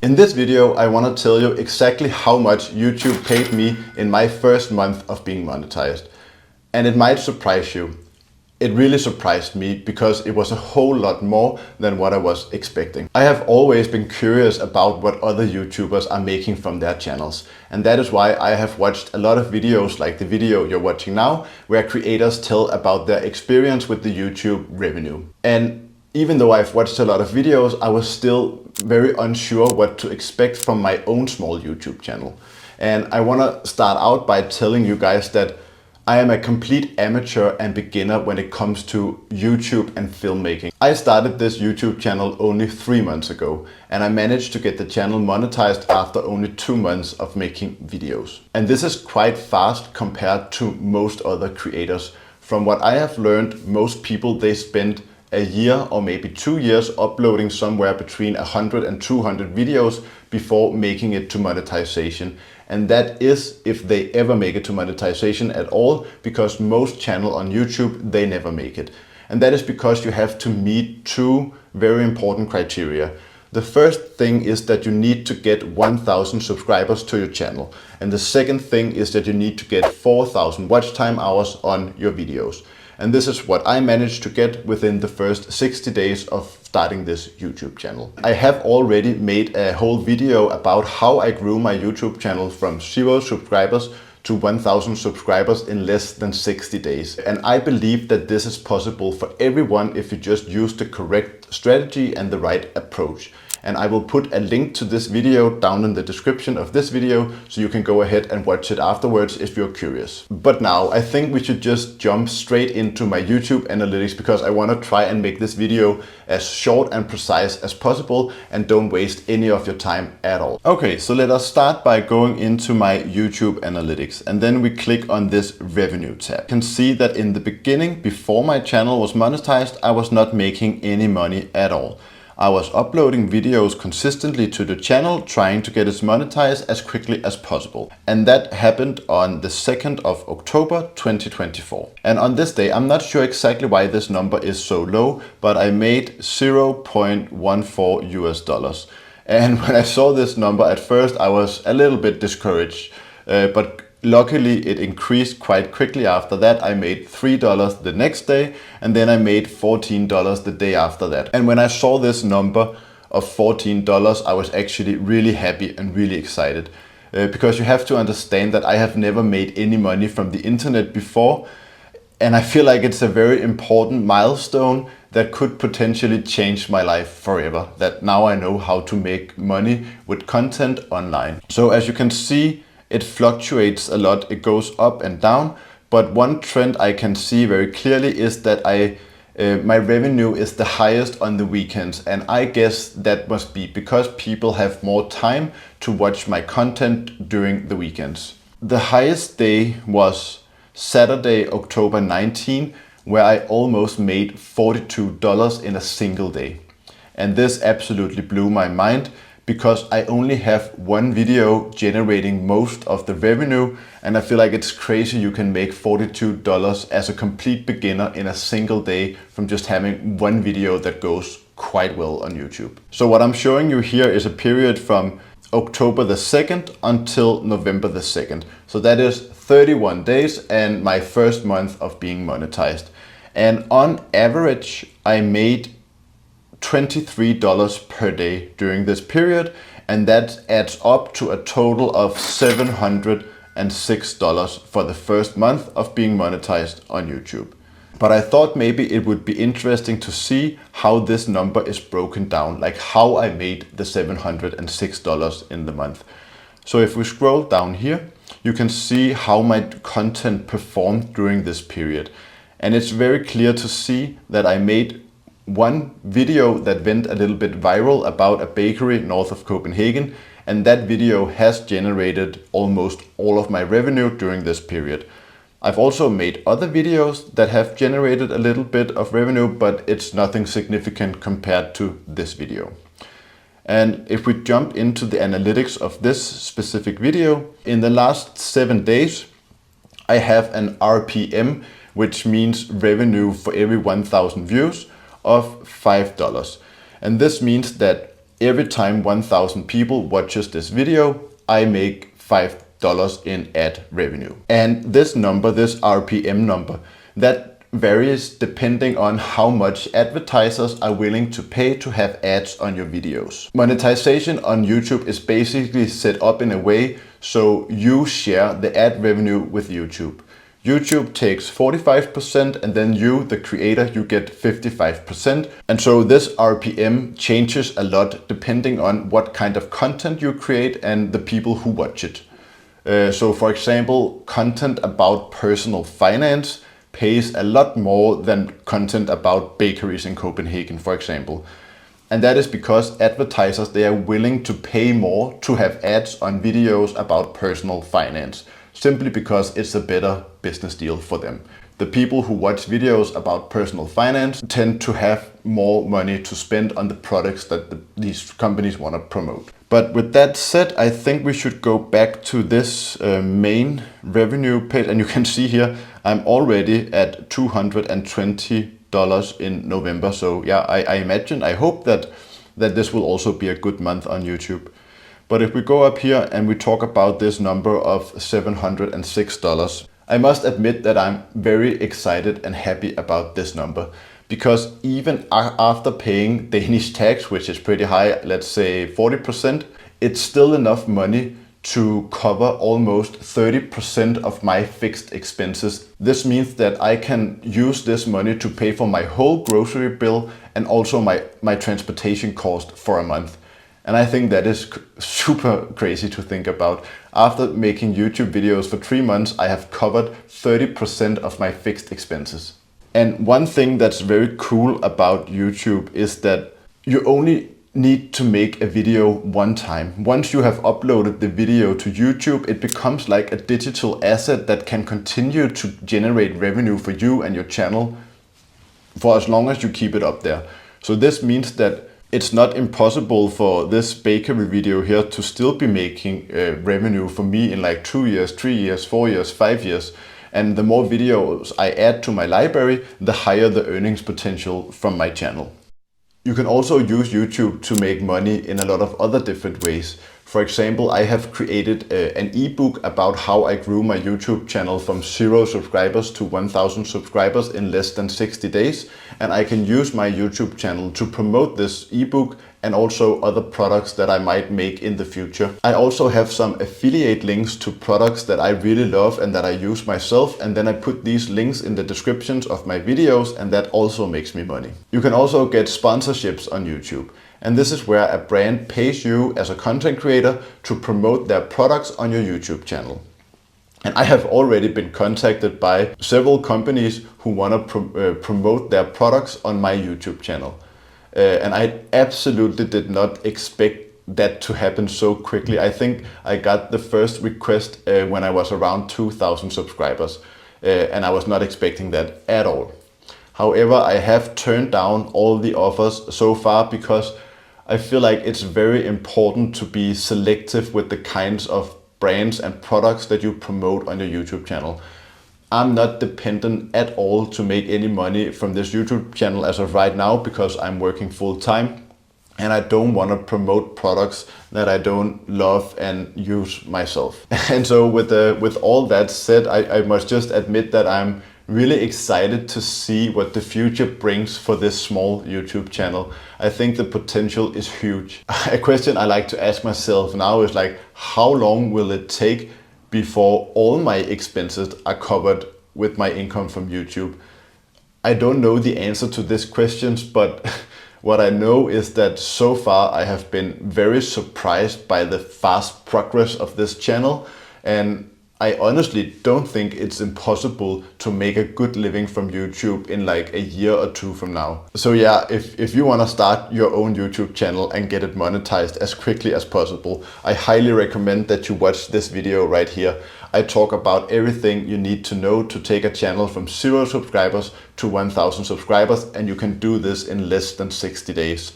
In this video, I want to tell you exactly how much YouTube paid me in my first month of being monetized. And it might surprise you. It really surprised me because it was a whole lot more than what I was expecting. I have always been curious about what other YouTubers are making from their channels. And that is why I have watched a lot of videos like the video you're watching now, where creators tell about their experience with the YouTube revenue. And even though I've watched a lot of videos, I was still very unsure what to expect from my own small YouTube channel. And I want to start out by telling you guys that I am a complete amateur and beginner when it comes to YouTube and filmmaking. I started this YouTube channel only 3 months ago, and I managed to get the channel monetized after only 2 months of making videos. And this is quite fast compared to most other creators. From what I have learned, most people, they spend a year or maybe 2 years uploading somewhere between 100 and 200 videos before making it to monetization. And that is if they ever make it to monetization at all, because most channels on YouTube, they never make it. And that is because you have to meet 2 very important criteria. The first thing is that you need to get 1,000 subscribers to your channel. And the second thing is that you need to get 4,000 watch time hours on your videos. And this is what I managed to get within the first 60 days of starting this YouTube channel. I have already made a whole video about how I grew my YouTube channel from 0 subscribers to 1,000 subscribers in less than 60 days. And I believe that this is possible for everyone if you just use the correct strategy and the right approach. And I will put a link to this video down in the description of this video, so you can go ahead and watch it afterwards if you're curious. But now I think we should just jump straight into my YouTube analytics, because I want to try and make this video as short and precise as possible and don't waste any of your time at all. Okay, so let us start by going into my YouTube analytics, and then we click on this revenue tab. You can see that in the beginning, before my channel was monetized, I was not making any money at all. I was uploading videos consistently to the channel, trying to get it monetized as quickly as possible. And that happened on the 2nd of October 2024. And on this day, I'm not sure exactly why this number is so low, but I made $0.14 US. And when I saw this number at first, I was a little bit discouraged, but luckily, it increased quite quickly after that. I made $3 the next day, and then I made $14 the day after that. And when I saw this number of $14, I was actually really happy and really excited. Because you have to understand that I have never made any money from the internet before. And I feel like it's a very important milestone that could potentially change my life forever. That now I know how to make money with content online. So as you can see, it fluctuates a lot, it goes up and down, but one trend I can see very clearly is that my revenue is the highest on the weekends, and I guess that must be because people have more time to watch my content during the weekends. The highest day was Saturday, October 19, where I almost made $42 in a single day. And this absolutely blew my mind, because I only have one video generating most of the revenue, and I feel like it's crazy you can make $42 as a complete beginner in a single day from just having one video that goes quite well on YouTube. So what I'm showing you here is a period from October the 2nd until November the 2nd. So that is 31 days and my first month of being monetized. And on average, I made $23 per day during this period, and that adds up to a total of $706 for the first month of being monetized on YouTube. But I thought maybe it would be interesting to see how this number is broken down, like how I made the $706 in the month. So if we scroll down here, you can see how my content performed during this period. And it's very clear to see that I made one video that went a little bit viral about a bakery north of Copenhagen, and that video has generated almost all of my revenue during this period. I've also made other videos that have generated a little bit of revenue, but it's nothing significant compared to this video. And if we jump into the analytics of this specific video, in the last 7 days, I have an RPM, which means revenue for every 1,000 views, of $5. And this means that every time 1,000 people watches this video, I make $5 in ad revenue. And this number, this RPM number, that varies depending on how much advertisers are willing to pay to have ads on your videos. Monetization on YouTube is basically set up in a way so you share the ad revenue with YouTube. YouTube takes 45% and then you, the creator, you get 55%. And so this RPM changes a lot depending on what kind of content you create and the people who watch it. So for example, content about personal finance pays a lot more than content about bakeries in Copenhagen, for example. And that is because advertisers, they are willing to pay more to have ads on videos about personal finance, simply because it's a better business deal for them. The people who watch videos about personal finance tend to have more money to spend on the products that these companies want to promote. But with that said, I think we should go back to this main revenue page. And you can see here, I'm already at $220 in November. So yeah, I hope that this will also be a good month on YouTube. But if we go up here and we talk about this number of $706, I must admit that I'm very excited and happy about this number, because even after paying Danish tax, which is pretty high, let's say 40%, it's still enough money to cover almost 30% of my fixed expenses. This means that I can use this money to pay for my whole grocery bill and also my transportation cost for a month. And I think that is super crazy to think about. After making YouTube videos for 3 months, I have covered 30% of my fixed expenses. And one thing that's very cool about YouTube is that you only need to make a video one time. Once you have uploaded the video to YouTube, it becomes like a digital asset that can continue to generate revenue for you and your channel for as long as you keep it up there. So this means that it's not impossible for this bakery video here to still be making revenue for me in like 2 years, 3 years, 4 years, 5 years. And the more videos I add to my library, the higher the earnings potential from my channel. You can also use YouTube to make money in a lot of other different ways. For example, I have created an ebook about how I grew my YouTube channel from 0 subscribers to 1,000 subscribers in less than 60 days. And I can use my YouTube channel to promote this ebook and also other products that I might make in the future. I also have some affiliate links to products that I really love and that I use myself, and then I put these links in the descriptions of my videos, and that also makes me money. You can also get sponsorships on YouTube. And this is where a brand pays you as a content creator to promote their products on your YouTube channel. And I have already been contacted by several companies who want to promote their products on my YouTube channel. And I absolutely did not expect that to happen so quickly. I think I got the first request when I was around 2,000 subscribers. And I was not expecting that at all. However, I have turned down all the offers so far because I feel like it's very important to be selective with the kinds of brands and products that you promote on your YouTube channel. I'm not dependent at all to make any money from this YouTube channel as of right now because I'm working full time and I don't want to promote products that I don't love and use myself. And so with all that said, I must just admit that I'm really excited to see what the future brings for this small YouTube channel. I think the potential is huge. A question I like to ask myself now is like, how long will it take before all my expenses are covered with my income from YouTube? I don't know the answer to these questions, but what I know is that so far I have been very surprised by the fast progress of this channel, and I honestly don't think it's impossible to make a good living from YouTube in like a year or 2 from now. So yeah, if you want to start your own YouTube channel and get it monetized as quickly as possible, I highly recommend that you watch this video right here. I talk about everything you need to know to take a channel from 0 subscribers to 1,000 subscribers, and you can do this in less than 60 days.